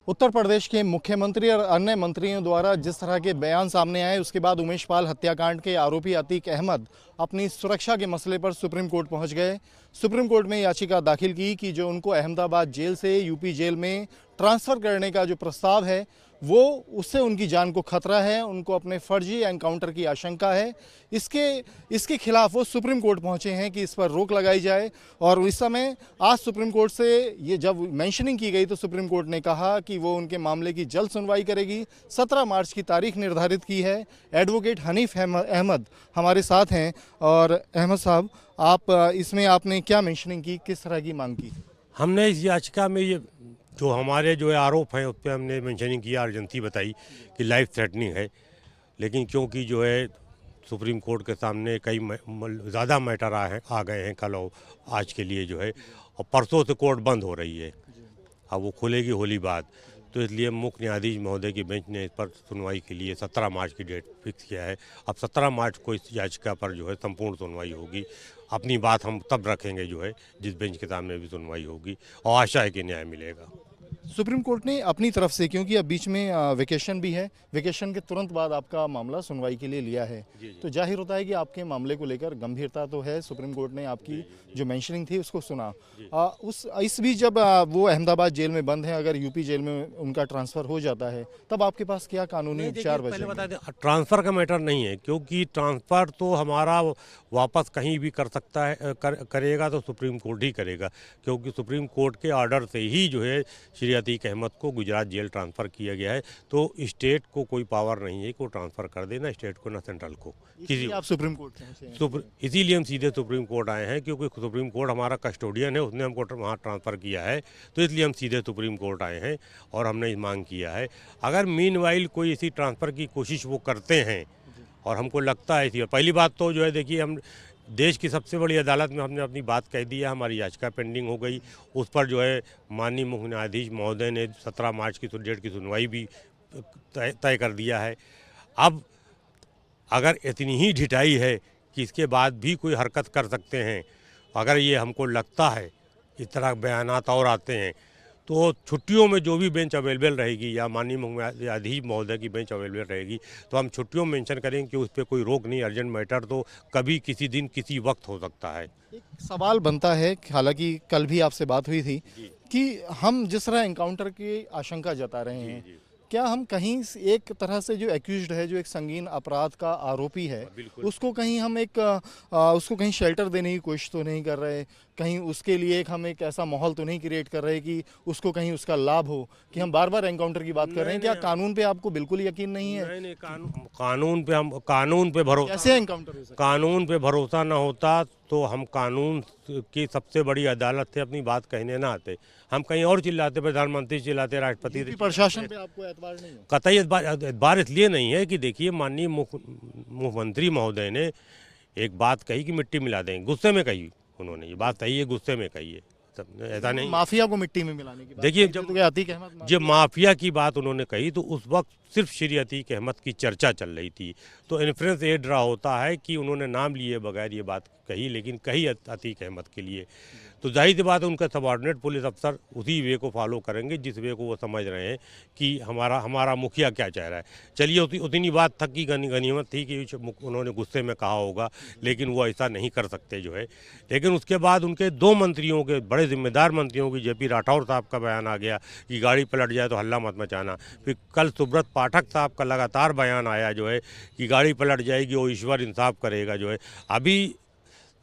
उत्तर प्रदेश के मुख्यमंत्री और अन्य मंत्रियों द्वारा जिस तरह के बयान सामने आए, उसके बाद उमेश पाल हत्याकांड के आरोपी अतीक अहमद अपनी सुरक्षा के मसले पर सुप्रीम कोर्ट पहुंच गए। सुप्रीम कोर्ट में याचिका दाखिल की कि जो उनको अहमदाबाद जेल से यूपी जेल में ट्रांसफ़र करने का जो प्रस्ताव है वो उससे उनकी जान को खतरा है, उनको अपने फर्जी एनकाउंटर की आशंका है। इसके खिलाफ वो सुप्रीम कोर्ट पहुंचे हैं कि इस पर रोक लगाई जाए। और इस समय आज सुप्रीम कोर्ट से ये जब मेंशनिंग की गई तो सुप्रीम कोर्ट ने कहा कि वो उनके मामले की जल्द सुनवाई करेगी। 17 मार्च की तारीख निर्धारित की है। एडवोकेट हनीफ अहमद हमारे साथ हैं। और अहमद साहब, आप इसमें आपने क्या मेंशनिंग की, किस तरह की मांग की? हमने इस याचिका में ये जो हमारे जो आरोप हैं उस पर हमने मेंशनिंग किया, अर्जेंसी बताई कि लाइफ थ्रेटनिंग है। लेकिन क्योंकि जो है सुप्रीम कोर्ट के सामने कई ज़्यादा मैटर आ गए हैं कल और आज के लिए जो है, और परसों से कोर्ट बंद हो रही है। अब वो खुलेगी होली बाद, तो इसलिए मुख्य न्यायाधीश महोदय की बेंच ने इस पर सुनवाई के लिए 17 मार्च की डेट फिक्स किया है। अब 17 मार्च को इस याचिका पर जो है संपूर्ण सुनवाई होगी। अपनी बात हम तब रखेंगे जो है जिस बेंच के सामने भी सुनवाई होगी, और आशा है कि न्याय मिलेगा। सुप्रीम कोर्ट ने अपनी तरफ से, क्योंकि अब बीच में वेकेशन भी है, वेकेशन के तुरंत बाद आपका मामला सुनवाई के लिए लिया है, तो जाहिर होता है कि आपके मामले को लेकर गंभीरता तो है। सुप्रीम कोर्ट ने आपकी जो मेंशनिंग थी उसको सुना। इस बीच जब वो अहमदाबाद जेल में बंद है, अगर यूपी जेल में उनका ट्रांसफ़र हो जाता है तब आपके पास क्या कानूनी उपचार पहले बचेंगे? बता दें, ट्रांसफ़र का मैटर नहीं है, क्योंकि ट्रांसफ़र तो हमारा वापस कहीं भी कर सकता है, करेगा तो सुप्रीम कोर्ट ही करेगा। क्योंकि सुप्रीम कोर्ट के ऑर्डर से ही जो है श्री अतीक अहमद को गुजरात जेल ट्रांसफ़र किया गया है। तो स्टेट को कोई पावर नहीं है कि वो ट्रांसफ़र कर दे, ना स्टेट को ना सेंट्रल को, किसी। आप सुप्रीम कोर्ट पहुंचे हैं? इसीलिए हम सीधे सुप्रीम कोर्ट आए हैं, क्योंकि सुप्रीम कोर्ट हमारा कस्टोडियन है, उसने हमको वहाँ ट्रांसफ़र किया है। तो इसलिए हम सीधे सुप्रीम कोर्ट आए हैं और हमने मांग किया है। अगर मीनवाइल कोई इसी ट्रांसफ़र की कोशिश वो करते हैं और हमको लगता है इसी, पहली बात तो जो है देखिए, हम देश की सबसे बड़ी अदालत में हमने अपनी बात कह दी है। हमारी याचिका पेंडिंग हो गई, उस पर जो है माननीय मुख्य न्यायाधीश महोदय ने 17 मार्च की डेट की सुनवाई भी तय कर दिया है। अब अगर इतनी ही ढिठाई है कि इसके बाद भी कोई हरकत कर सकते हैं, अगर ये हमको लगता है इस तरह बयानात और आते हैं, तो छुट्टियों में जो भी बेंच अवेलेबल रहेगी या माननीय न्यायाधीश महोदय की बेंच अवेलेबल रहेगी, तो हम छुट्टियों में मेंशन करेंगे कि उस पर कोई रोक नहीं। अर्जेंट मैटर तो कभी, किसी दिन, किसी वक्त हो सकता है। एक सवाल बनता है, हालांकि कल भी आपसे बात हुई थी, कि हम जिस तरह एनकाउंटर की आशंका जता रहे हैं, क्या हम कहीं एक तरह से जो एक्यूज्ड है, जो एक संगीन अपराध का आरोपी है, उसको कहीं हम उसको कहीं शेल्टर देने की कोशिश तो नहीं कर रहे? कहीं उसके लिए हम एक ऐसा माहौल तो नहीं क्रिएट कर रहे कि उसको कहीं उसका लाभ हो, कि हम बार बार एनकाउंटर की बात कर रहे हैं? क्या कानून पे आपको बिल्कुल यकीन नहीं है? नहीं, कानून पे भरोसा, कैसे एनकाउंटर हो सकता है? कानून पे भरोसा ना होता तो हम कानून की सबसे बड़ी अदालत से अपनी बात कहने ना आते। हम कहीं और चिल्लाते, प्रधानमंत्री चिल्लाते, राष्ट्रपति प्रशासन पे आपको एतबार नहीं है? कतई एतबार इसलिए नहीं है कि देखिए, माननीय मुख्यमंत्री महोदय ने एक बात कही कि मिट्टी मिला देंगे, गुस्से में कही उन्होंने। ये बात सही है, गुस्से में कही है, ऐसा नहीं। माफिया को मिट्टी में मिलाने की बात देखिए, जब माफिया की बात उन्होंने कही तो उस वक्त सिर्फ श्री अतीक अहमद की चर्चा चल रही थी। तो इन्फ्लुएंस ये ड्रा होता है कि उन्होंने नाम लिए बगैर ये बात कही, लेकिन कही अतीक अहमद के लिए। तो जाहिर सी बात है, उनका सबऑर्डिनेट पुलिस अफसर उसी वे को फॉलो करेंगे जिस वे को वो समझ रहे हैं कि हमारा मुखिया क्या चाह रहा है। चलिए, उतनी बात तक की गनीमत थी कि उन्होंने गुस्से में कहा होगा, लेकिन वो ऐसा नहीं कर सकते जो है। लेकिन उसके बाद उनके 2 मंत्रियों के, बड़े जिम्मेदार मंत्रियों की, जेपी राठौर साहब का बयान आ गया कि गाड़ी पलट जाए तो हल्ला मत मचाना। फिर कल सुब्रत पाठक साहब का लगातार बयान आया जो है कि गाड़ी पलट जाएगी और ईश्वर इंसाफ करेगा जो है। अभी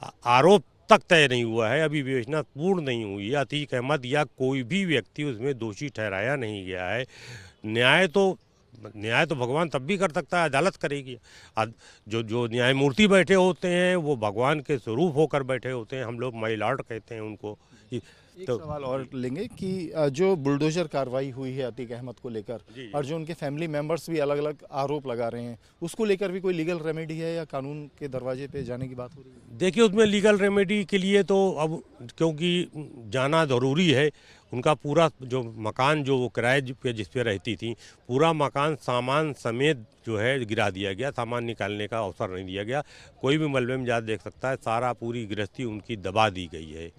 आरोप तक तय नहीं हुआ है, अभी विवेचना पूर्ण नहीं हुई है। अतीक अहमद या कोई भी व्यक्ति उसमें दोषी ठहराया नहीं गया है। न्याय तो भगवान तब भी कर सकता है, अदालत करेगी। जो न्यायमूर्ति बैठे होते हैं वो भगवान के स्वरूप होकर बैठे होते हैं, हम लोग माय लॉर्ड कहते हैं उनको। एक सवाल और लेंगे कि जो बुलडोजर कार्रवाई हुई है अतीक अहमद को लेकर, और जो उनके फैमिली मेंबर्स भी अलग अलग आरोप लगा रहे हैं, उसको लेकर भी कोई लीगल रेमेडी है या कानून के दरवाजे पे जाने की बात हो रही है? देखिए, उसमें लीगल रेमेडी के लिए तो अब क्योंकि जाना ज़रूरी है। उनका पूरा जो मकान, जो वो किराए पे जिस पे रहती थी, पूरा मकान सामान समेत जो है गिरा दिया गया। सामान निकालने का अवसर नहीं दिया गया। कोई भी मलबे में जा देख सकता है, सारा पूरी गृहस्थी उनकी दबा दी गई है।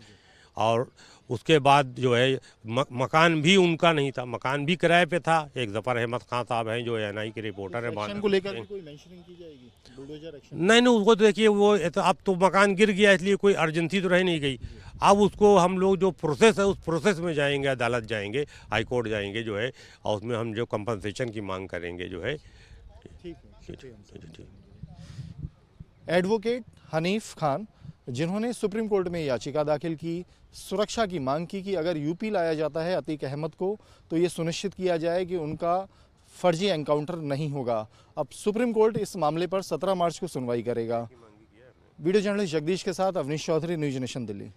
और उसके बाद जो है मकान भी उनका नहीं था, मकान भी किराए पे था। एक जफ़र अहमद खान साहब हैं जो एनआई के रिपोर्टर हैं, एक्शन को लेकर भी कोई मेंशनिंग की जाएगी, बुलडोजर एक्शन? नहीं नहीं, उसको तो देखिए वो तो अब तो मकान गिर गया इसलिए कोई अर्जेंसी तो रह नहीं गई। अब उसको हम लोग जो प्रोसेस है उस प्रोसेस में जाएंगे, अदालत जाएंगे, हाई कोर्ट जाएंगे जो है, और उसमें हम जो कंपनसेशन की मांग करेंगे जो है। ठीक है। एडवोकेट हनीफ खान, जिन्होंने सुप्रीम कोर्ट में याचिका दाखिल की, सुरक्षा की मांग की कि अगर यूपी लाया जाता है अतीक अहमद को तो ये सुनिश्चित किया जाए कि उनका फर्जी एनकाउंटर नहीं होगा। अब सुप्रीम कोर्ट इस मामले पर 17 मार्च को सुनवाई करेगा। वीडियो जर्नलिस्ट जगदीश के साथ अवनीश चौधरी, न्यूज नेशन दिल्ली।